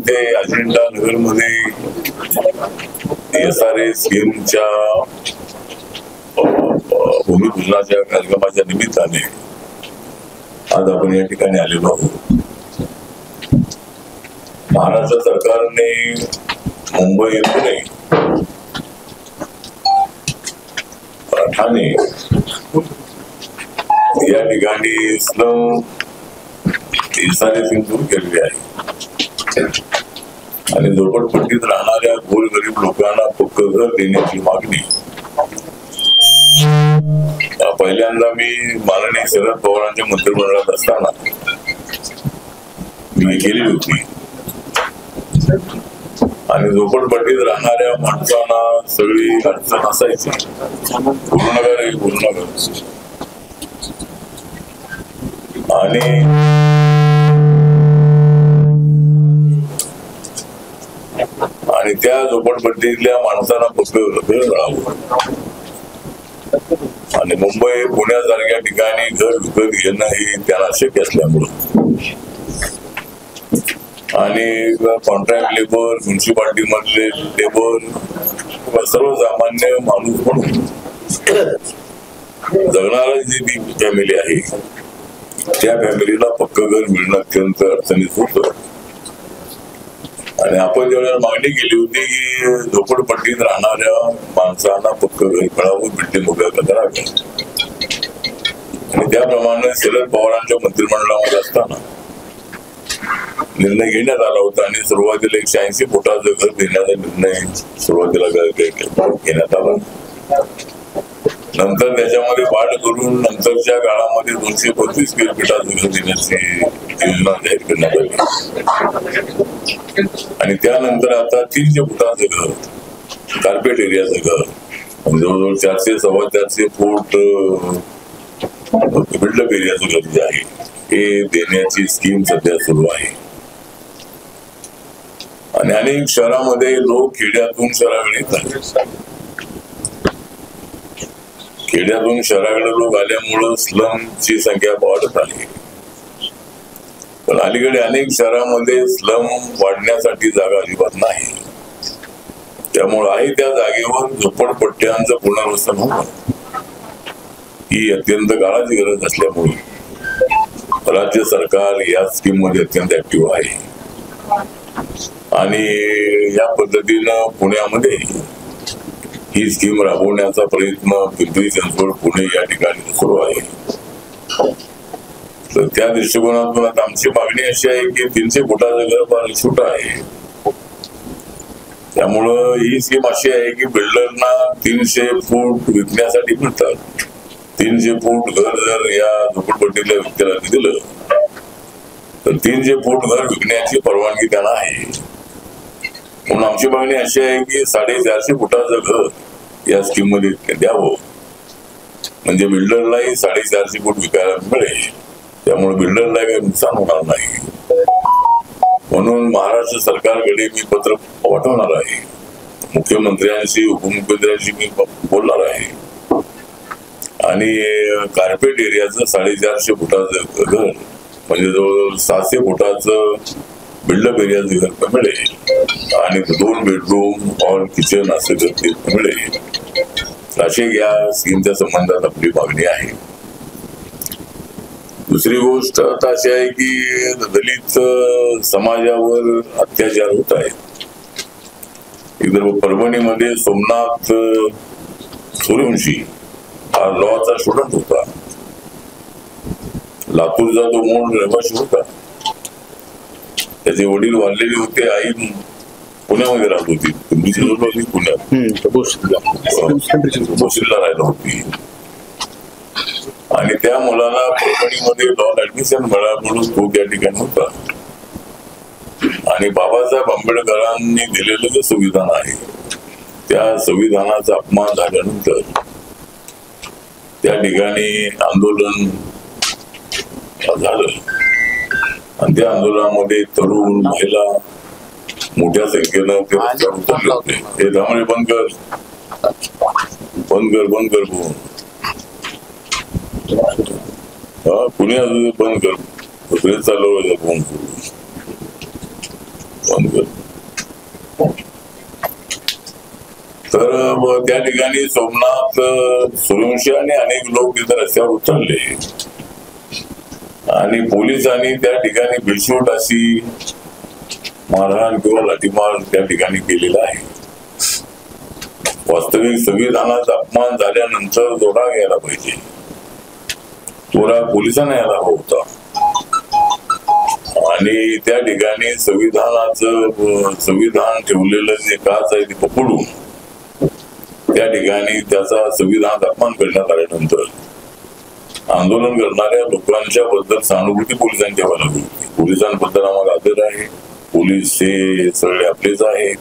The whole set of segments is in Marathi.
तिथे अजिंठा नगरमध्ये SRA स्कीमच्या भूमिपूजनाच्या कार्यक्रमाच्या निमित्ताने आज आपण या ठिकाणी आलेलो आहोत. महाराष्ट्र सरकारने मुंबई पुणे ठाणे या ठिकाणी स्लम SRA स्कीम सुरू केलेली आहे आणि झोपडपट्टीत राहणाऱ्या गोरगरीब लोकांना पक्क घर देण्याची मागणी पहिल्यांदा मी माननीय शरद पवारांच्या मंत्रिमंडळात असताना मी केली होती आणि झोपडपट्टीत राहणाऱ्या माणसांना सगळी अडचण असायची. गुरुनगर आहे गुरुनगर आणि त्या झोपडपट्टीतल्या माणसांना फक्त घर मिळावं आणि मुंबई पुण्यासारख्या ठिकाणी घर विकत घेणं हे त्यांना शक्य असल्यामुळं आणि कॉन्ट्रॅक्ट लेबर म्युन्सिपाल्टी मधले लेबर सर्वसामान्य माणूस म्हणून जगणारी जी फॅमिली आहे त्या फॅमिलीला पक्क घर मिळणं अत्यंत अडचणीत होतं. आणि आपण ज्यावेळेला मागणी केली होती की झोपडपट्टीत राहणाऱ्या माणसांना पक्क घर मिळावं, बिल्डिंग उभ्या कराव्या आणि त्याप्रमाणे शरद पवारांच्या मंत्रिमंडळामध्ये असताना निर्णय घेण्यात आला होता आणि सुरुवातीला 180 फुटाचं घर देण्याचा निर्णय सुरुवातीला घेण्यात आला. नंतर त्याच्यामध्ये वाढ करून नंतरच्या काळामध्ये 235 स्क्वेअर फीटाचं घर देण्याची योजना जाहीर करण्यात आली आणि त्यानंतर आता 300 फुटाचं घर कार्पेट एरियाचं घर जवळजवळ 400-450 फूट बिल्डअप एरियाचं घर जे आहे हे देण्याची स्कीम सध्या सुरू आहे. आणि अनेक शहरामध्ये लोक खेड्यातून शहराकडे येतात. खेड्यातून शहराकडे लोक आल्यामुळं स्लमची संख्या वाढत आली. पण अलीकडे अनेक शहरामध्ये स्लम वाढण्यासाठी जागा अजिबात नाही. त्यामुळे आहे त्या जागेवर झोपडपट्ट्यांचं पुनर्वसन होणं ही अत्यंत काळाची गरज असल्यामुळे राज्य सरकार या स्कीम मध्ये अत्यंत ऍक्टिव्ह आहे आणि या पद्धतीनं पुण्यामध्ये ही स्कीम राबवण्याचा प्रयत्न पिंपरी चिंचवड पुणे या ठिकाणी सुरू आहे. तर त्या दृष्टिकोनातून आता आमची मागणी अशी आहे की 300 फुटाचं घर फार छोटं आहे. त्यामुळं ही स्कीम अशी आहे की बिल्डरना 300 फूट विकण्यासाठी मिळतात. 300 फूट घर जर या झोपडपट्टीतल्या व्यक्तीला दिलं तर 300 फूट घर विकण्याची परवानगी त्यांना आहे. म्हणून आमची मागणी अशी आहे की 450 फुटाचं घर या स्कीम मध्ये द्यावं म्हणजे बिल्डरलाही 450 फूट विकायला मिळेल. त्यामुळे बिल्डरला काही नुकसान होणार नाही. म्हणून महाराष्ट्र सरकारकडे मी पत्र पाठवणार आहे. मुख्यमंत्र्यांशी उपमुख्यमंत्र्यांशी मी बोलणार आहे आणि कार्पेट एरियाचं 450 फुटाचं घर म्हणजे जवळजवळ 700 फुटाचं बिल्डअप एरियाचं घर मिळेल आणि 2 बेडरूम हॉल किचन असं घर मिळेल. अशी या स्कीमच्या संबंधात आपली मागणी आहे. दुसरी गोष्ट आता अशी आहे की दलित समाजावर अत्याचार होत आहेत. इतर परभणीमध्ये सोमनाथ सूर्यवंशी हा लॉचा स्टुडंट होता. लातूरचा तो मूळ रहिवासी होता. त्याचे वडील वारलेले होते. आई पुण्यामध्ये राहत होती. पुण्यात भोसरीला राहिला होती आणि त्या मुलाला परभणीमध्ये लॉ ऍडमिशन मिळालं म्हणून तो त्या ठिकाणी होता. आणि बाबासाहेब आंबेडकरांनी दिलेलं जे संविधान आहे त्या संविधानाचा अपमान झाल्यानंतर त्या ठिकाणी आंदोलन झालं आणि त्या आंदोलनामध्ये तरुण महिला मोठ्या संख्येनं ते रस्त्यावर उतरले होते. हे त्यामुळे बंद कर पुणे बंद कर चालू. तर त्या ठिकाणी सोमनाथ सूर्यवंशी आणि अनेक लोक तिथे रस्त्यावर उतरले आणि पोलिसांनी त्या ठिकाणी बेशूट अशी मारहाण किंवा लाठीमार त्या ठिकाणी केलेला आहे. वास्तविक संविधानाचा अपमान झाल्यानंतर तोडा घ्यायला पाहिजे, तोडा पोलिसांना यायला हवा होता. आणि त्या ठिकाणी संविधान ठेवलेलं जे काच आहे ते पकडून त्या ठिकाणी त्याचा संविधानात अपमान करण्यात आल्यानंतर आंदोलन करणाऱ्या लोकांच्या बद्दल सहानुभूती पोलिसांची व्हायला लागली. पोलिसांबद्दल आम्हाला आदर आहे, पोलीस हे सगळे आपलेच आहेत.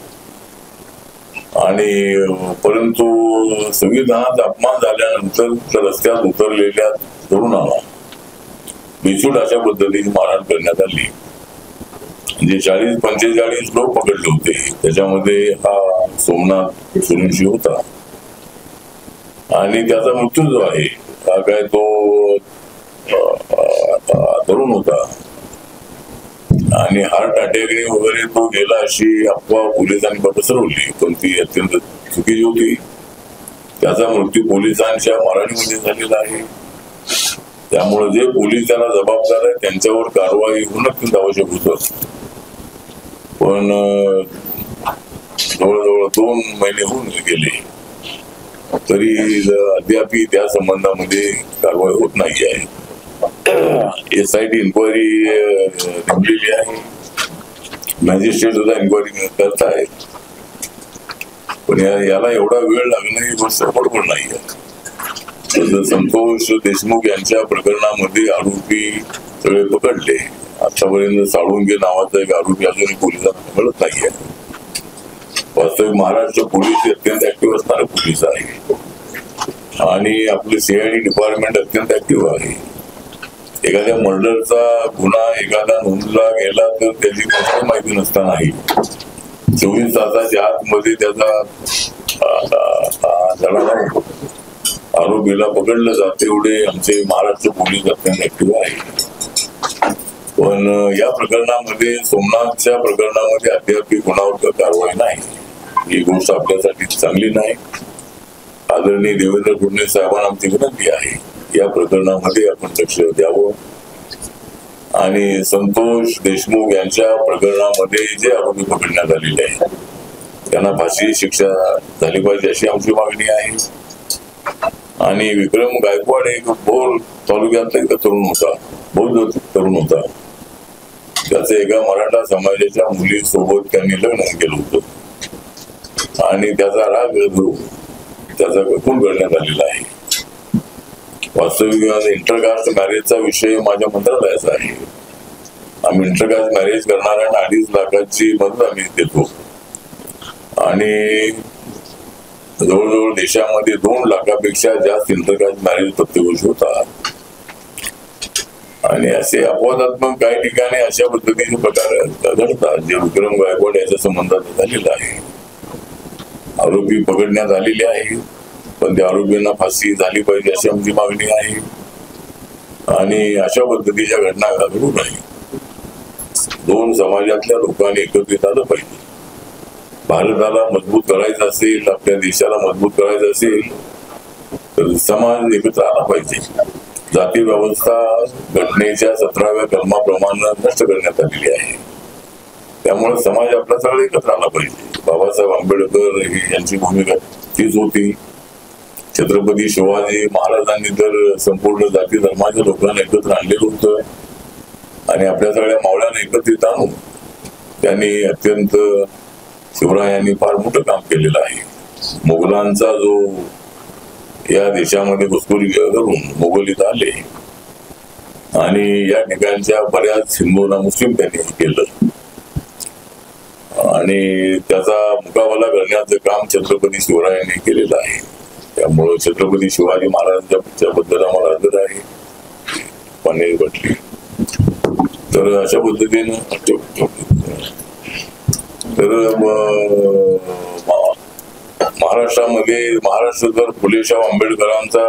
आणि परंतु संविधानाचा अपमान झाल्यानंतर रस्त्यात उतरलेल्या तरुणाला बेछूट अशा पद्धतीने मारहाण करण्यात आली. म्हणजे 40-45 लोक पकडले होते, त्याच्यामध्ये हा सोमनाथ सूर्यवंशी होता. आणि त्याचा मृत्यू जो आहे हा काय तो तरुण होता आणि हार्ट अटॅकने वगैरे तो गेला अशी अफवा पोलिसांनी पसरवली, पण ती अत्यंत चुकीची होती. त्याचा मृत्यू पोलिसांच्या मारहाणीमध्ये झालेला आहे. त्यामुळे जे पोलीस त्याला जबाबदार आहे त्यांच्यावर कारवाई होणं अत्यंत आवश्यक होतं. पण जवळजवळ 2 महिने होऊन गेले तरी अद्याप त्या संबंधामध्ये कारवाई होत नाही आहे. SIT इन्क्वायरी नेमलेली आहे, मॅजिस्ट्रेट सुद्धा इन्क्वायरी करतायत, पण याला एवढा वेळ लागणं ही गोष्ट बरोबर नाही आहे. संतोष देशमुख यांच्या प्रकरणामध्ये आरोपी सगळे पकडले. आतापर्यंत साळुंके नावाचा एक आरोपी अजूनही पोलिसांना मिळत नाहीये. वास्तविक महाराष्ट्र पोलीस अत्यंत ऍक्टिव्ह असणारे पोलीस आहे आणि आपले CID डिपार्टमेंट अत्यंत ऍक्टिव्ह आहे. एखाद्या मर्डरचा गुन्हा एखादा नोंदला गेला तर त्याची गोष्ट माहिती नसतानाही 24 तासाच्या आतमध्ये त्याचा आरोपीला पकडलं जाते. एवढे आमचे महाराष्ट्र पोलीस अत्यंत ऍक्टिव्ह आहे. पण या प्रकरणामध्ये सोमनाथच्या प्रकरणामध्ये अद्याप कोणावर कारवाई नाही. ही गोष्ट आपल्यासाठी चांगली नाही. आदरणीय देवेंद्र फडणवीस साहेबांना आमची विनंती आहे, या प्रकरणामध्ये आपण लक्ष द्यावं आणि संतोष देशमुख यांच्या प्रकरणामध्ये जे आरोपी पकडण्यात आलेले आहेत त्यांना फाशी शिक्षा झाली पाहिजे अशी आमची मागणी आहे. आणि विक्रम गायकवाड एक भोर तालुक्यातला एक तरुण होता, बौद्ध तरुण होता. त्याचं एका मराठा समाजाच्या मुलीसोबत त्यांनी लग्न केलं होतं आणि त्याचा राग धरून त्याचा खून करण्यात आलेला आहे. वास्तविक इंटरकास्ट मॅरेजचा विषय माझ्या मंत्रालयाचा आहे. आम्ही इंटरकास्ट मॅरेज करणाऱ्यांना 2.5 लाखाची मदत आम्ही देतो आणि जवळजवळ देशामध्ये 2 लाखापेक्षा जास्त इंटरकास्ट मॅरेज प्रत्येक वर्षी होतात. आणि असे अपवादात्मक काही ठिकाणी अशा पद्धतीचे प्रकार घडतात जे विक्रम गायकवाड याच्या संबंधात झालेला आहे. आरोपी पकडण्यात आलेले आहे, पण त्या आरोपींना फाशी झाली पाहिजे अशी आमची मागणी आहे. आणि अशा पद्धतीच्या घटना घडू नये. 2 समाजातल्या लोकांनी एकत्रित आलं पाहिजे. भारताला मजबूत करायचं असेल, आपल्या देशाला मजबूत करायचं असेल तर समाज एकत्र आला पाहिजे. जाती व्यवस्था घटनेच्या 17व्या कलमाप्रमाणे नष्ट करण्यात आलेली आहे. त्यामुळे समाज आपला सगळं एकत्र आला पाहिजे. बाबासाहेब आंबेडकर यांची भूमिका तीच होती. छत्रपती शिवाजी महाराजांनी तर संपूर्ण जाती धर्माच्या लोकांना एकत्र आणलेलं होतं आणि आपल्या सगळ्या मावळ्यांना एकत्रित आणून त्यांनी अत्यंत शिवरायांनी फार मोठं काम केलेलं आहे. मोगलांचा जो या देशामध्ये घुसखोरी करून मोगल इथं आले आणि या ठिकाणच्या बऱ्याच हिंदूंना मुस्लिम त्यांनी केलं आणि त्याचा मुकाबला करण्याचं काम छत्रपती शिवरायांनी केलेलं आहे. त्यामुळे छत्रपती शिवाजी महाराजांच्या बद्दल आम्हाला आदर आहे. पाणी वाटली तर अशा पद्धतीनं तर महाराष्ट्रामध्ये महाराष्ट्र तर फुलेशाह आंबेडकरांचा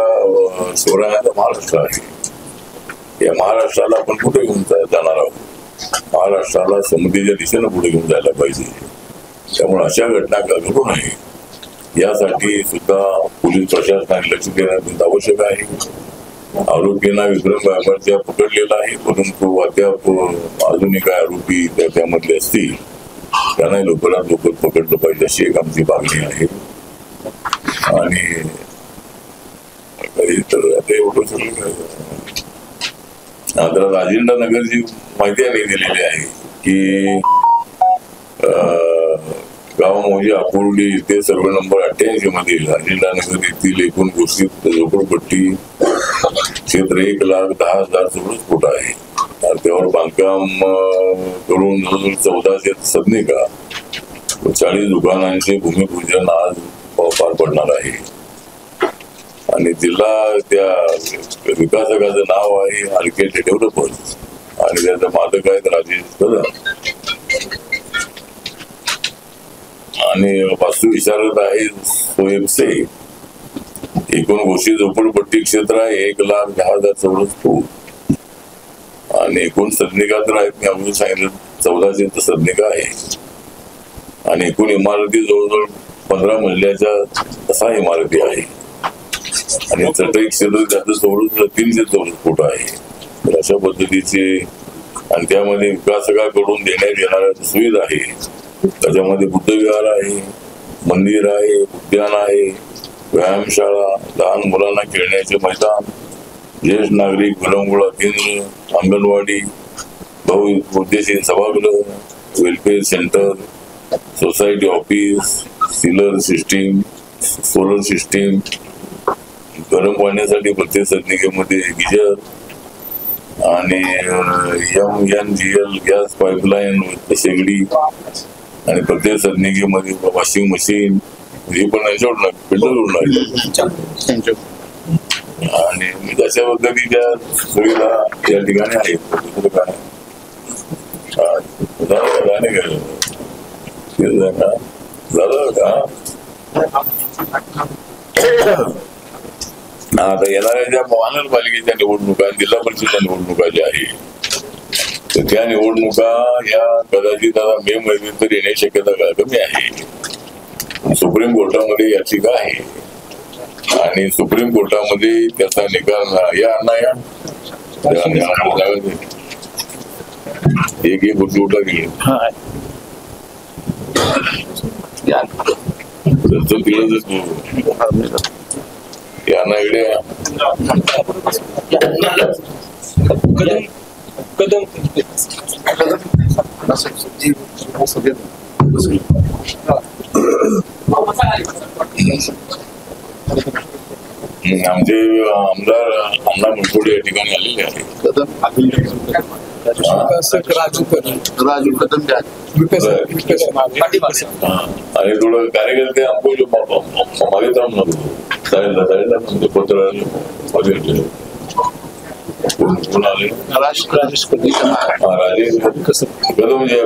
शिवरायांचा महाराष्ट्र आहे. या महाराष्ट्राला आपण कुठे घेऊन जाणार आहोत. महाराष्ट्राला समृद्धीच्या दिशेनं पुढे घेऊन जायला पाहिजे. त्यामुळे अशा घटना घडू नये यासाठी सुद्धा पोलीस प्रशासनाने लक्ष देणं आवश्यक आहे. आरोपींना विक्रम गायकवाडच्या पकडलेला आहे, परंतु अद्याप अजूनही काय आरोपी त्यामधले असतील त्यांना लवकरात लवकर पकडलं पाहिजे अशी एक आमची मागणी आहे. आणि तर आता एवढं सगळं आता राजेंद्र नगरची माहिती आम्ही दिलेली आहे की गाव मौजे आकुर्डी इथे सर्व नंबर 88 मधील राजेंद्र नगर येथील एकूण घोषित झोपडपट्टी क्षेत्र 1,10,000 चौरस फूट आहे. त्यावर बांधकाम करून जवळजवळ 1400 सदनिका व 40 दुकानांचे भूमिपूजन आज पार पडणार आहे. आणि जिल्हा त्या विकासकाचं नाव आहे आर्किटेक्ट डेव्हलपर्स आणि त्याचा मालक आहेत राजेश कदम आणि वास्तू विशारद आहे सोएबसे. एकूण घोषित झोपडपट्टी क्षेत्र आहे 1,10,000 चौरस फूट आणि एकूण सदनिका तर आहेत मी अगोदर सांगितलं 1400 सदनिका आहे. आणि एकूण इमारती जवळजवळ 15 मजल्याच्या 6 इमारती आहे आणि चटई क्षेत्र त्याचं चौरस 300 चौरस फूट आहे. तर अशा पद्धतीचे आणि त्यामध्ये विकासकाकडून देण्यात येणाऱ्या सुविधा आहे. त्याच्यामध्ये बुद्धविहार आहे, मंदिर आहे, उद्यान आहे, व्यायामशाळा, लहान मुलांना खेळण्याचे मैदान, ज्येष्ठ नागरिक विलंगुळा केंद्र, अंगणवाडी, बहुउद्देशीय सभागृह, welfare centre, society office, sealer system, solar system, गरम पाण्यासाठी प्रत्येक सदनिकेमध्ये गिजर आणि MNGL गॅस पाईपलाईन शेगडी आणि प्रत्येक सदनिकेमध्ये वॉशिंग मशीन हे पण आणि अशा पद्धतीच्या सुविधा या ठिकाणी आहेत. झालं का आता येणाऱ्या ज्या महानगरपालिकेच्या निवडणुका जिल्हा परिषदेच्या निवडणुका ज्या आहेत तर त्या निवडणुका या कदाचित आता मे महिन्यात तरी येण्याची शक्यता कमी आहे. सुप्रीम कोर्टामध्ये याचिका आहे आणि सुप्रीम कोर्टामध्ये त्याचा निकाल या एक गोष्टी उठा गेली यांना इकडे आमचे आमदार अण्णा मुनगोडे या ठिकाणी आलेले आहेत. राजू कदम आणि थोडं कार्यकर्ते आमको मागे जाऊन नको पत्र कोण आले राजेश कदम म्हणजे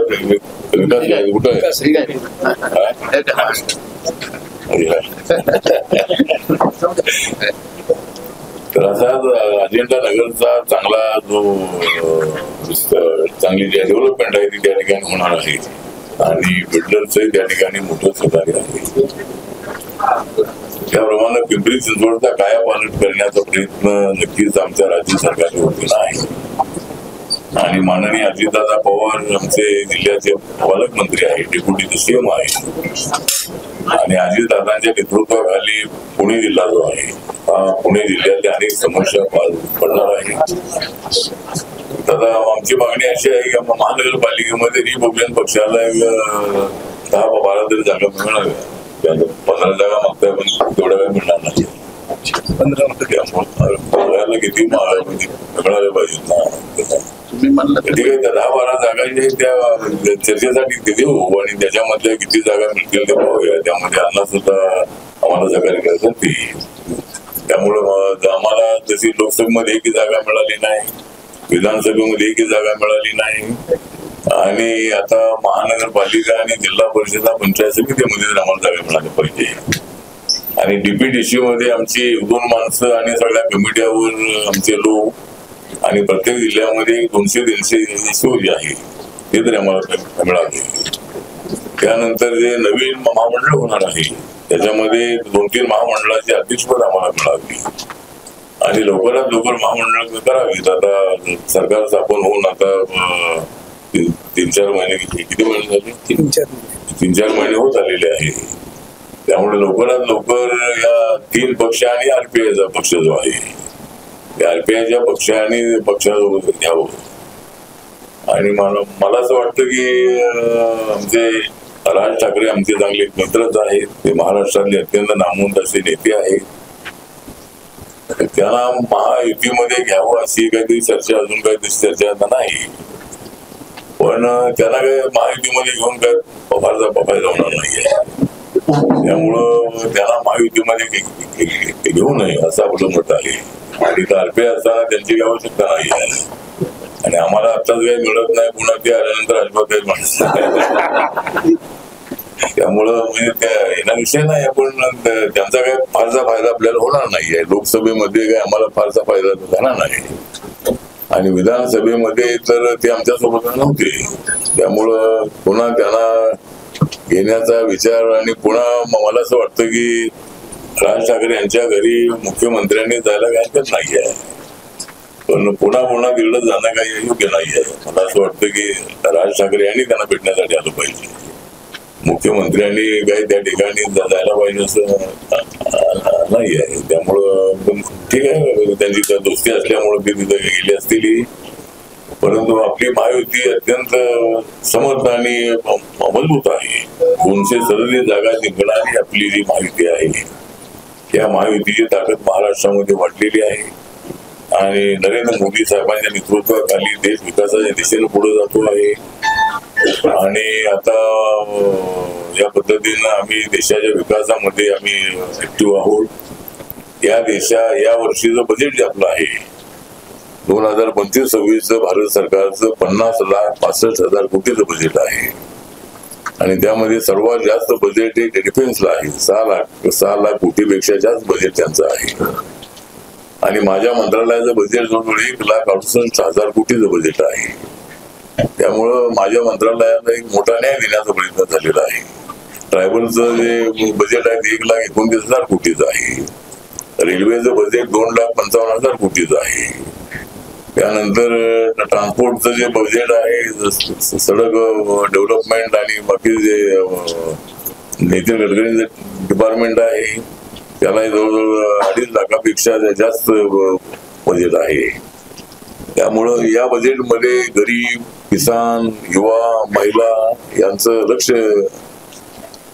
विकास कुठं तर असाच अजिंठा नगरचा चांगला जो चांगली जी डेव्हलपमेंट आहे ती त्या ठिकाणी होणार आहे आणि बिल्डरचं त्या ठिकाणी मोठं सहकार्य आहे. त्याप्रमाणे पिंपरी चिंचवडचा कायापालट करण्याचा प्रयत्न नक्कीच आमच्या राज्य सरकारच्या वतीनं आहे आणि माननीय अजितदादा पवार आमचे जिल्ह्याचे पालकमंत्री आहे, डेप्युटी CM आहे आणि अजितदादांच्या नेतृत्वाखाली पुणे जिल्हा जो आहे पुणे जिल्ह्यातल्या अनेक समस्या पडणार आहे. आता आमची मागणी अशी आहे की महानगरपालिकेमध्ये रिपब्लिकन पक्षाला 10-12 तरी जागा मिळणार, 15 जागा मागताय पण तेवढ्या वेळ मिळणार नाही. 15 किती मिळाले पाहिजेत ना. ठीक आहे, 10-12 जागा जे त्या चर्चेसाठी किती होऊ आणि त्याच्यामधल्या किती जागा मिळतील ते पाहूया. त्यामध्ये अण्णा सुद्धा आम्हाला सहकार्य करतात. त्यामुळं आम्हाला जशी लोकसभेमध्ये एकही जागा मिळाली नाही, विधानसभेमध्ये एकही जागा मिळाली नाही आणि आता महानगरपालिका आणि जिल्हा परिषद पंचायत समितीमध्ये जर आम्हाला जागा मिळाल्या पाहिजे आणि DPDC मध्ये आमची 1-2 माणसं आणि सगळ्या कमिट्यावर आमचे लोक आणि प्रत्येक जिल्ह्यामध्ये 200-300 जी आहे ते तरी आम्हाला मिळाले. त्यानंतर जे नवीन महामंडळ होणार आहे त्याच्यामध्ये 2-3 महामंडळाची अध्यक्षपद आम्हाला मिळावी आणि लवकरात लवकर महामंडळ करावीत. आता सरकार स्थापन होऊन आता 3-4 महिने, किती महिने झाले? 3-4 महिने होत आलेले आहे. त्यामुळे लवकरात लवकर या 3 पक्ष आणि आरपीआयचा पक्ष जो आहे त्या आरपीआयच्या पक्षासोबत घ्यावं. आणि मला असं वाटतं की आमचे राज ठाकरे आमचे चांगले मित्रच आहेत. ते महाराष्ट्रातले अत्यंत नामवंत असे नेते आहेत. त्यांना महायुतीमध्ये घ्यावं अशी काहीतरी चर्चा, अजून काहीतरी चर्चा नाही. पण त्यांना काय महायुतीमध्ये घेऊन काय फारसा फायदा होणार नाहीये. त्यामुळं त्यांना महायुतीमध्ये घेऊ नये असं आपलं मत आहे. आणि आरपीआय असा त्यांची आवश्यकता नाही आहे. आणि आम्हाला आताच काही मिळत नाही, पुन्हा ते आल्यानंतर अजिबात काही माणसं. त्यामुळं म्हणजे येणा विषय नाही, पण त्यांचा काही फारसा फायदा आपल्याला होणार नाहीये. लोकसभेमध्ये काही आम्हाला फारसा फायदा झाला नाही आणि विधानसभेमध्ये तर ते आमच्यासोबत नव्हते. त्यामुळं पुन्हा त्यांना घेण्याचा विचार आणि पुन्हा मला असं वाटतं की राज ठाकरे यांच्या घरी मुख्यमंत्र्यांनी जायला काही हरकत नाही आहे. पण पुन्हा तिकडं जाणं काही योग्य नाही आहे. मला असं वाटतं की राज ठाकरे यांनी त्यांना भेटण्यासाठी आलं पाहिजे. मुख्यमंत्र्यांनी काही त्या ठिकाणी जायला पाहिजे असं नाही आहे. त्यामुळं ठीक आहे, त्यांची दोस्ती असल्यामुळे ते तिथे गेली असतील. परंतु आपली महायुती अत्यंत समर्थ आणि मजबूत आहे. 237 जागा जिंकणारी आपली जी महायुती आहे त्या महायुतीची ताकद महाराष्ट्रामध्ये वाढलेली आहे. आणि नरेंद्र मोदी साहेबांच्या नेतृत्वाखाली देश विकासाच्या दिशेने पुढे जातो आहे. आणि आता या पद्धतीनं आम्ही देशाच्या विकासामध्ये आम्ही ऍक्टिव्ह आहोत. या वर्षीचं बजेट जे आपलं आहे 2025-26 भारत सरकारचं 50,65,000 कोटीचं बजेट आहे. आणि त्यामध्ये सर्वात जास्त बजेट हे डिफेन्सला आहे. 6 लाख कोटीपेक्षा जास्त बजेट त्यांचं आहे. आणि माझ्या मंत्रालयाचं बजेट जवळजवळ 1,68,000 कोटीचं बजेट आहे. त्यामुळं माझ्या मंत्रालयाला एक मोठा न्याय देण्याचा प्रयत्न झालेला आहे. ट्रायबलचं जे बजेट आहे ते 1,29,000 कोटीचं आहे. रेल्वेचं बजेट 2,55,000 कोटीचं आहे. त्यानंतर ट्रान्सपोर्टचं जे बजेट आहे, सडक डेव्हलपमेंट आणि बाकी जे नितीन गडकरींचं डिपार्टमेंट आहे त्याला जवळजवळ 2.5 लाखापेक्षा जास्त बजेट आहे. त्यामुळं या बजेटमध्ये गरीब, किसान, युवा, महिला यांचं लक्ष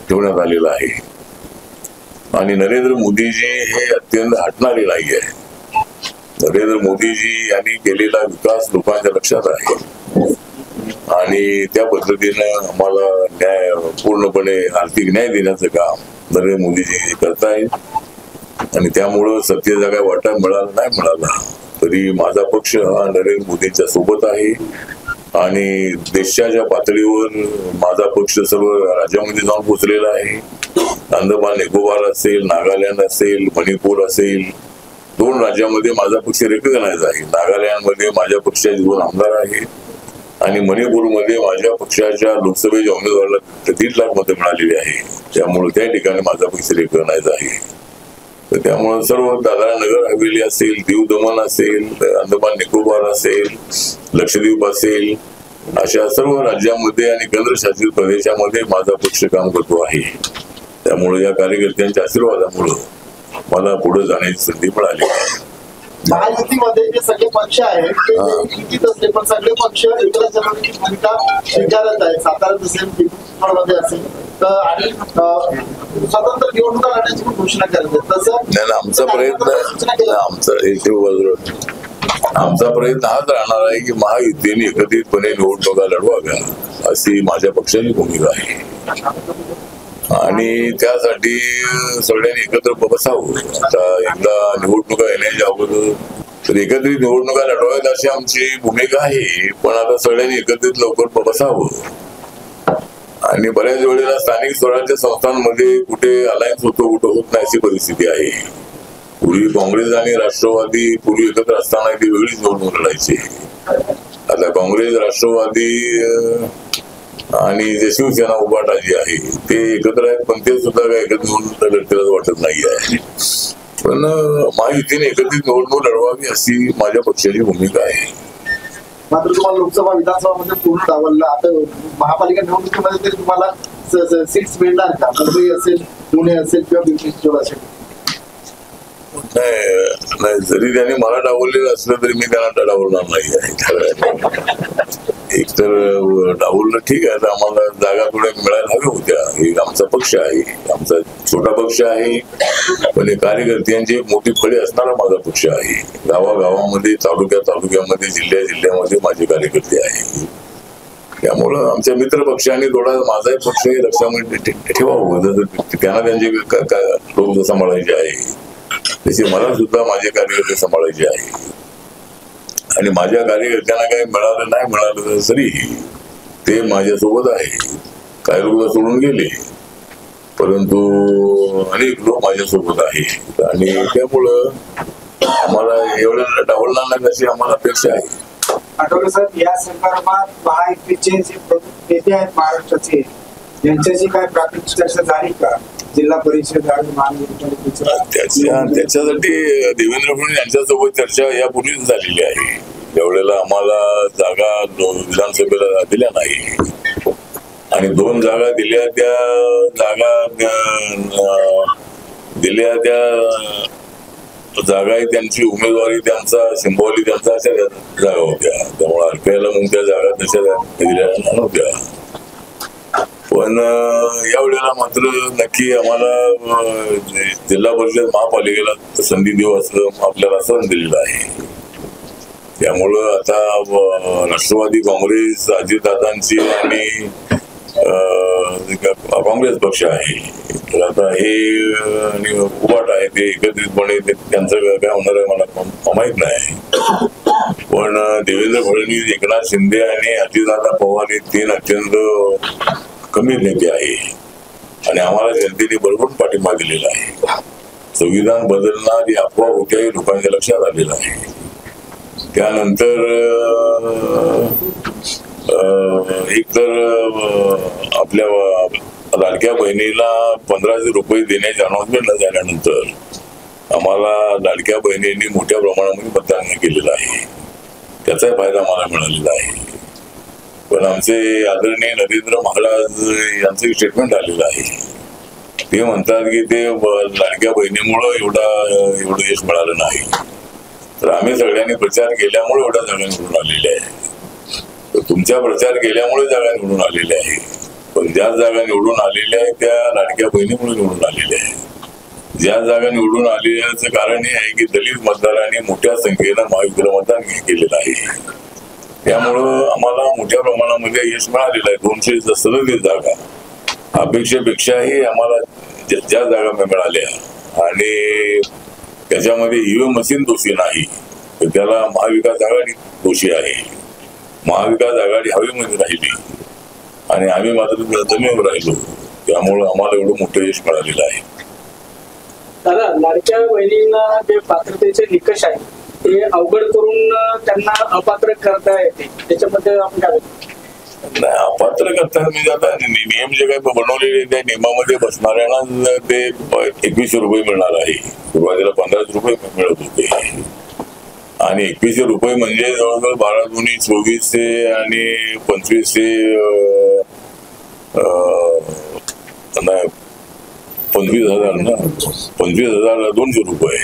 ठेवण्यात आलेलं आहे. आणि नरेंद्र मोदीजी हे अत्यंत हटणारे नाही आहे. नरेंद्र मोदीजी यांनी केलेला विकास लोकांच्या लक्षात आहे आणि त्या पद्धतीनं आम्हाला न्याय, पूर्णपणे आर्थिक न्याय देण्याचं काम नरेंद्र मोदीजी करतायत. आणि त्यामुळं सत्तेचा काय वाटा मिळाला नाही मिळाला तरी माझा पक्ष हा नरेंद्र मोदींच्या सोबत आहे. आणि देशाच्या पातळीवर माझा पक्ष सर्व राज्यामध्ये जाऊन पोहोचलेला आहे. अंदमान निकोबार असेल, नागालँड असेल, मणिपूर असेल, 2 राज्यामध्ये माझा पक्ष रेकग्नाइज आहे. नागालँडमध्ये माझ्या पक्षाचे 2 आमदार आहेत आणि मणिपूरमध्ये माझ्या पक्षाच्या लोकसभेच्या उमेदवाराला 1.5 लाख मतं मिळालेली आहे. त्यामुळे त्या ठिकाणी माझा पक्ष रेकग्नाइज आहे. तर त्यामुळे सर्व दादरा नगर हवेली असेल, दीव दमन असेल, अंदमान निकोबार असेल, लक्षद्वीप असेल, अशा सर्व राज्यामध्ये आणि केंद्रशासित प्रदेशामध्ये माझा पक्ष काम करतो आहे. त्यामुळे या कार्यकर्त्यांच्या आशीर्वादामुळे मला पुढे जाण्याची संधी मिळाली. महायुतीमध्ये जे सगळे पक्ष आहेत ते युतीत असले पण सगळे पक्ष एकत्र जनतेची भूमिका स्वीकारत आहेत. साताऱ्यात असेल, पिंपळमध्ये असेल तर आणि स्वतंत्र निवडणुका लढण्याची पण घोषणा करत आहेत. तसं आमचा प्रयत्न हाच राहणार आहे की महायुतीने एकत्रितपणे निवडणुका लढवाव्या अशी माझ्या पक्षाची भूमिका आहे. आणि त्यासाठी सगळ्यांनी एकत्र बसावं. आता एकदा निवडणुका येण्याच्या अगोदर तर एकत्रित निवडणुका लढवाव्यात अशी आमची भूमिका आहे. पण आता सगळ्यांनी एकत्रित लवकर बसावं. आणि बऱ्याच वेळेला स्थानिक स्वराज्य संस्थांमध्ये कुठे अलायन्स होतो, कुठे होत नाही अशी परिस्थिती आहे. पूर्वी काँग्रेस आणि राष्ट्रवादी पूर्वी एकत्र असताना ती वेगळीच निवडणूक लढायची. आता काँग्रेस, राष्ट्रवादी आणि जे शिवसेना उभाटा जी आहे ते एकत्र आहेत, पण ते सुद्धा काय एकत्र निवडणूक लढतेलाच वाटत नाही आहे. पण महायुतीने एकत्रित निवडणूक लढवावी अशी माझ्या पक्षाची भूमिका आहे. मात्र तुम्हाला लोकसभा विधानसभा मध्ये पूर्ण डावलला. आता महापालिका निवडणुकीमध्ये तरी तुम्हाला सीट्स मिळणार का? मुंबई असेल, पुणे असेल किंवा पिंपरी असेल? नाही, जरी त्यांनी मला डावललेलं असलं तरी मी त्यांना डावलणार नाही आहे. एक तर डावललं ठीक आहे, तर आम्हाला जागा थोड्या मिळायला हव्या होत्या. हे आमचा पक्ष आहे, आमचा छोटा पक्ष आहे, पण कार्यकर्त्यांची एक मोठी फळी असणारा माझा पक्ष आहे. गावागावामध्ये, तालुक्यामध्ये, जिल्ह्यामध्ये माझे कार्यकर्ते आहेत. त्यामुळं आमच्या मित्र पक्षांनी थोडा माझाही पक्ष हे लक्षामध्ये ठेवावं. त्यांना त्यांचे लोक सांभाळायचे आहे तसे मला सुद्धा माझे कार्यकर्ते सांभाळायचे आहे. आणि माझ्या कार्यकर्त्यांना काही मिळालं नाही मिळालं तरी ते माझ्यासोबत आहे. काही लोक सोडून गेले, परंतु अनेक लोक माझ्यासोबत आहेत. आणि त्यामुळं आम्हाला एवढं डावलणार नाही अशी आम्हाला अपेक्षा आहे. आठवले साहेब, या संदर्भात महायुतीचे जे प्रमुख नेते आहेत महाराष्ट्राचे, यांच्याशी काय प्राथमिक चर्चा झाली का? जिल्हा परिषद आणि त्याच्यासाठी देवेंद्र फडणवीस यांच्यासोबत चर्चा यापूर्वीच झालेली आहे. त्यावेळेला आम्हाला जागा विधानसभेला दिल्या नाही आणि 2 जागा दिल्या. त्या जागा त्यांची उमेदवारी, त्यांचा सिंबॉली त्यांचा अशा जागा होत्या. त्यामुळे RPIला मग त्या जागा तशा दिल्या नव्हत्या. पण यावेळेला मात्र नक्की आम्हाला जिल्हा परिषद महापालिकेला संधी देऊ असं आपल्याला सण दिलेलं आहे. त्यामुळं आता राष्ट्रवादी काँग्रेस, अजितदादांची आणि काँग्रेस पक्ष आहे, तर आता हे उभाट आहे ते एकत्रितपणे त्यांचं काय होणार आहे मला माहित नाही. पण देवेंद्र फडणवीस, एकनाथ शिंदे आणि अजितदादा पवार हे 3 अत्यंत कमी नेते आहे आणि आम्हाला जनतेने भरपूर पाठिंबा दिलेला आहे. संविधान बदलणार ही अफवा होत्याही लोकांच्या लक्षात आलेलं आहे. त्यानंतर एक तर आपल्या लाडक्या बहिणीला 1500 रुपये देण्याचे अनाउन्समेंट झाल्यानंतर आम्हाला लाडक्या बहिणींनी मोठ्या प्रमाणामध्ये मतदान केलेलं आहे. त्याचाही फायदा आम्हाला मिळालेला आहे. पण आमचे आदरणीय नरेंद्र महाराज यांचं स्टेटमेंट आलेलं आहे. ते म्हणतात की ते लाडक्या बहिणीमुळं एवढं यश मिळालं नाही, तर आम्ही सगळ्यांनी प्रचार केल्यामुळे एवढ्या जागा निवडून आलेल्या आहे. तर तुमच्या प्रचार केल्यामुळे जागा निवडून आलेल्या आहे, पण ज्या जागा निवडून आलेल्या आहेत त्या लाडक्या बहिणीमुळे निवडून आलेल्या आहेत. ज्या जागा निवडून आलेल्याचं कारण हे आहे की दलित मतदारांनी मोठ्या संख्येनं महायुतीला मतदान केलेलं आहे. त्यामुळं आम्हाला मोठ्या प्रमाणामध्ये यश मिळालेलं आहे. 237 जागा अपेक्षेपेक्षाही आम्हाला ज्या जागा मिळाल्या आणि त्याच्यामध्ये ईव्हीएम मशीन दोषी नाही, तर त्याला महाविकास आघाडी दोषी आहे. महाविकास आघाडी हवेमध्ये राहिली आणि आम्ही मात्र जमिनीवर राहिलो. त्यामुळं आम्हाला एवढं मोठं यश मिळालेलं आहे. दादा, लाडक्या बहिणींना जे पात्रतेचे निकष आहे ते अवघड करून त्यांना अपात्र करता येते, त्याच्याबद्दल आपण काय नाही, अपात्र करताना म्हणजे आता नियम जे काही बनवलेले त्या नियमामध्ये बसणाऱ्यांना ते 2100 रुपये मिळणार आहे. सुरुवातीला 1500 रुपये मिळत होते आणि 2100 रुपये म्हणजे जवळजवळ 12 दुनी 2400 आणि 2500 25,000 ना, 25,200 रुपये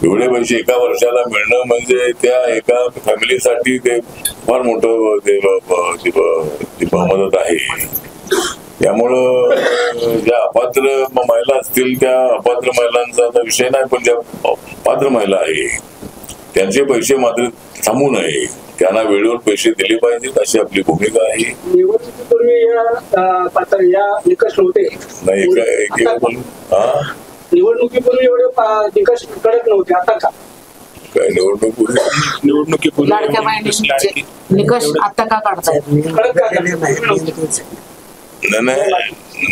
एवढे पैसे एका वर्षाला मिळणं म्हणजे त्या एका फॅमिलीसाठी ते फार मोठं मदत आहे. त्यामुळं ज्या अपात्र महिला असतील त्या अपात्र महिलांचा आता विषय नाही, पण ज्या पात्र महिला आहे त्यांचे पैसे मात्र थांबू नये, त्यांना वेळेवर पैसे दिले पाहिजेत अशी आपली भूमिका आहे. निवडणुकीपूर्वी या निकष होते नाही निवडणुकीपूर्वी एवढे निकष कडक नव्हते, आता का काय निवडणुकीपूर्वी लाडक्या बहिणींचे निकष आता का काढतायत? नाही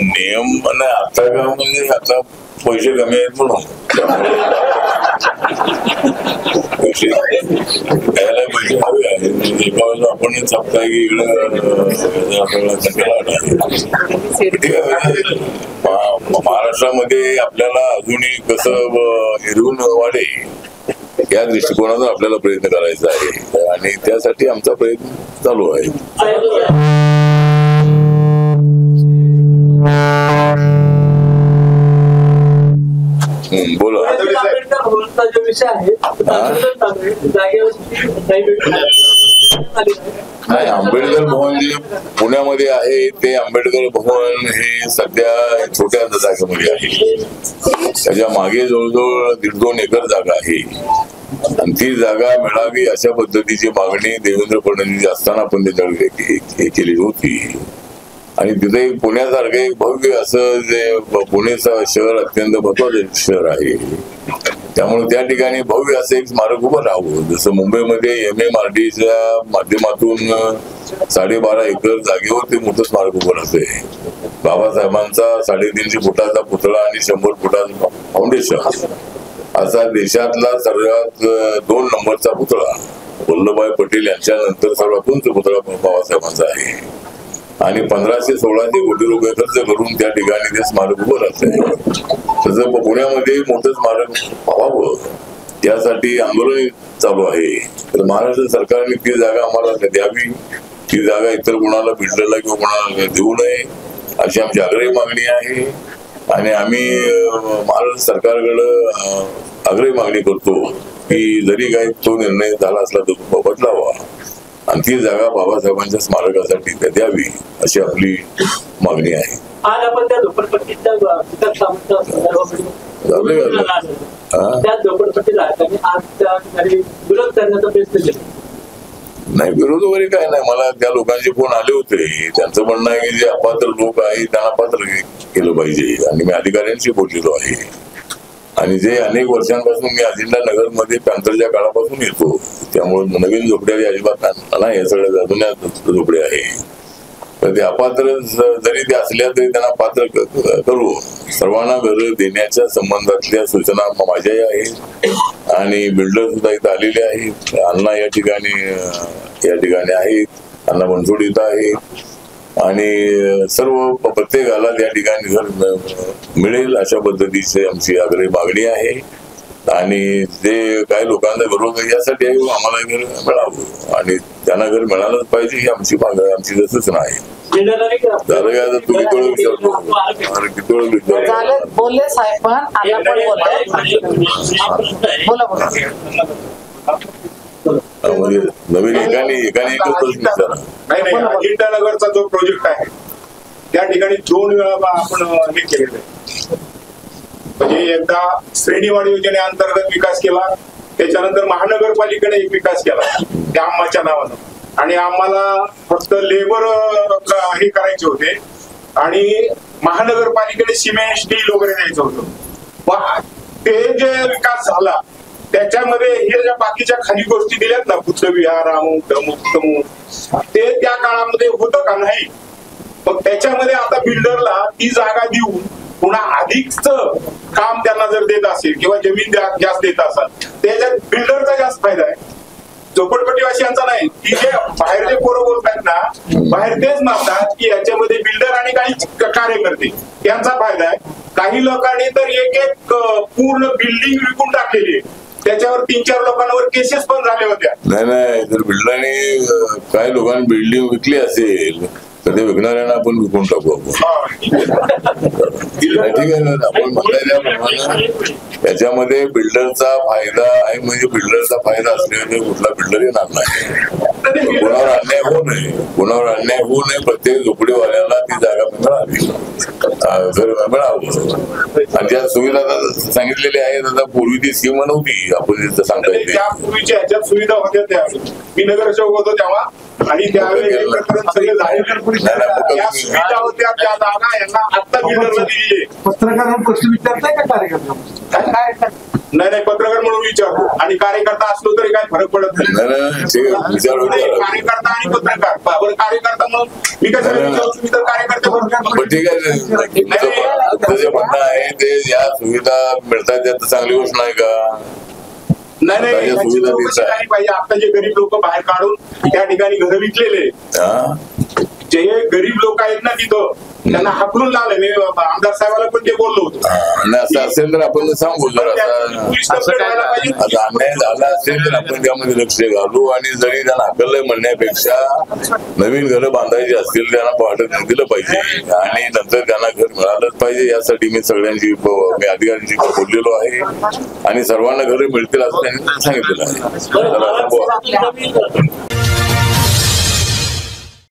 नियम नाही आता का म्हणजे आता पैसे कमी आहेत म्हणून द्यायला पाहिजे हवे आहे. एका वेळेला आपण सांगता की महाराष्ट्रामध्ये आपल्याला अजूनही कसं हिरवून वाढे या दृष्टिकोनातून आपल्याला प्रयत्न करायचा आहे आणि त्यासाठी आमचा प्रयत्न चालू आहे. बोला. आंबेडकर जो विषय आहे नाही, आंबेडकर भवन जे पुण्यामध्ये आहे ते आंबेडकर भवन हे सध्या छोट्या जागेमध्ये आहे. त्याच्या मागे जवळजवळ 1.5-2 एकर जागा आहे आणि ती जागा मिळावी अशा पद्धतीची मागणी देवेंद्र फडणवीस असताना पण त्याच्याकडे केली होती. आणि तिथे पुण्यासारखं एक भव्य असं जे पुणे शहर अत्यंत महत्वाचं शहर आहे, त्यामुळे त्या ठिकाणी भव्य असं एक स्मारक उभं राहावं. जसं मुंबईमध्ये MMRDच्या माध्यमातून 12.5 एकर जागेवर ते मोठं स्मारक उभं राहतंय. बाबासाहेबांचा 350 फुटाचा पुतळा आणि 100 फुटाचं फाउंडेशन असा देशातला सर्वात 2 नंबरचा पुतळा वल्लभभाई पटेल यांच्या नंतर सर्वात उंच पुतळा बाबासाहेबांचा आहे आणि 1500-1600 कोटी रुपये खर्च करून त्या ठिकाणी ते स्मारक उभं राहतंय. तसं पुण्यामध्ये मोठं स्मारक व्हावं यासाठी आंदोलन चालू आहे. तर महाराष्ट्र सरकारने ती जागा आम्हाला द्यावी, ती जागा इतर कोणाला बिल्डरला किंवा कोणाला देऊ नये अशी आमची आग्रही मागणी आहे. आणि आम्ही महाराष्ट्र सरकारकडं आग्रही मागणी करतो की जरी काही तो निर्णय झाला असला तर बदलावा आणि ती जागा बाबासाहेबांच्या स्मारकासाठी द्यावी अशी आपली मागणी आहे. आज आपण त्या झोपडपट्टीच्या त्या झोपडपट्टीला आज त्या विरोध करण्याचा प्रयत्न केला. नाही, विरोध वगैरे काय नाही. मला त्या लोकांचे फोन आले होते. त्यांचं म्हणणं आहे की जे अपात्र लोक आहेत त्यांना पात्र केलं पाहिजे आणि मी अधिकाऱ्यांशी बोललेलो आहे. आणि जे अनेक वर्षांपासून मी अजिंठा नगर मध्ये पॅन्थरच्या काळापासून येतो, त्यामुळे नवीन झोपड्या अजिबात नाही, या सगळ्या जुन्या झोपड्या आहे. तर ते अपात्र जरी ते असल्या तरी त्यांना पात्र करू. सर्वांना घर देण्याच्या संबंधातल्या सूचना माझ्याही आहेत आणि बिल्डर सुद्धा इथं आलेले आहेत. अण्णा या ठिकाणी आहेत, अण्णा बनसोड इथं आहेत आणि सर्व प्रत्येकाला त्या ठिकाणी घर मिळेल अशा पद्धतीची आमची आग्रही मागणी आहे. आणि जे काही लोकांचा विरोध आहे यासाठी आम्हाला घर मिळावं आणि त्यांना घर मिळालंच पाहिजे ही आमची सूचना आहे. झालं काय आता तुम्ही थोडं विचारतो किती वेळ विचार बोलले साहेब पण आता पण बोला. म्हणजे नवीन एकाने एकच प्रश्न विचारा. नाही, अजिंठा नगरचा जो प्रोजेक्ट आहे त्या ठिकाणी 2 वेळा आपण हे केलेलं आहे. म्हणजे एकदा श्रेणीवाढ योजनेअंतर्गत विकास केला, त्याच्यानंतर महानगरपालिकेने एक विकास केला त्या आम्हाच्या नावानं आणि आम्हाला फक्त लेबर हे करायचे होते आणि महानगरपालिकेने सिमेंट स्टील वगैरे द्यायचं होतं. ते जे विकास झाला त्याच्यामध्ये हे ज्या बाकीच्या खाली गोष्टी दिल्यात ना, पुत्रविहार अमुक तमुक तमुक, ते त्या काळामध्ये होतं का नाही. मग त्याच्यामध्ये आता बिल्डरला ती जागा देऊन पुन्हा अधिकच काम त्यांना जर देत असेल किंवा जमीन जास्त देत असाल त्याच्यात बिल्डरचा जास्त फायदा आहे, झोपडपट्टीवासियांचा नाही. की जे बाहेरचे पोरं बोलतात ना, बाहेर तेच मानतात की याच्यामध्ये बिल्डर आणि काही कार्यकर्ते यांचा फायदा आहे. काही लोकांनी तर एक पूर्ण बिल्डिंग विकून टाकलेली आहे, त्याच्यावर 3-4 लोकांवर केसेस पण झाल्या होत्या. नाही, जर बिल्डरने काही लोकांनी बिल्डिंग विकली असेल तर ते विकणाऱ्यांना आपण विकून टाकू आपण. ठीक आहे ना, आपण म्हणताय त्याच्यामध्ये बिल्डरचा फायदा आहे. म्हणजे बिल्डरचा फायदा असल्याने कुठला बिल्डर येणार नाही. कोणावर अन्याय होऊ नये, प्रत्येक झोपडीवाल्याला ती जागा मिळावी, घर मिळावं. आणि ज्या सुविधा सांगितलेल्या आहेत आता पूर्वी ती स्कीम नव्हती, आपण सांगता येते. त्या पूर्वीच्या ह्याच्यात सुविधा होत्या त्या, मी नगरसेवक होतो तेव्हा आणि त्यावेळी त्या सुविधा होत्या, त्या जागा यांना आता बिल्डरला दिली. पत्रकारांना प्रश्न विचारताय का कार्यकर्ता? नाही, पत्रकार म्हणून विचारतो आणि कार्यकर्ता असलो तरी काय फरक पडत नाही. कार्यकर्ता कार्यकर्ता आणि पत्रकार, कार्यकर्ता मग विकासाच्या विषयावर तुम्ही तर कार्यकर्ते पण ठीक आहे, तुमचं जे म्हणणं आहे ते या सुविधा मिळतात त्यात चांगली गोष्ट नाही का? नाही आता या याची सुविधा चौकशी देत आहे. झाली पाहिजे. आता जे गरीब लोक बाहेर काढून त्या ठिकाणी घर विकलेले, हा? जे गरीब लोक आहेत ना तिथं, त्यांना हाकलून लावले. मी आमदार साहेबाला पण ते बोललो होतो. आणि असं असेल तर आपण सांगू जर पोलीस आता कंप्लेंट व्हायला पाहिजे. आता अन्याय झाला असेल तर आपण त्यामध्ये लक्ष घालू आणि जरी त्यांना हाकललंय म्हणण्यापेक्षा नवीन घरं बांधायची असतील त्यांना भाडं दिलं पाहिजे आणि नंतर त्यांना घर मिळालंच पाहिजे. यासाठी मी सगळ्यांची मी अधिकाऱ्यांशी बोललेलो आहे आणि सर्वांना घरं मिळतील असं त्यांनी सांगितलेलं आहे.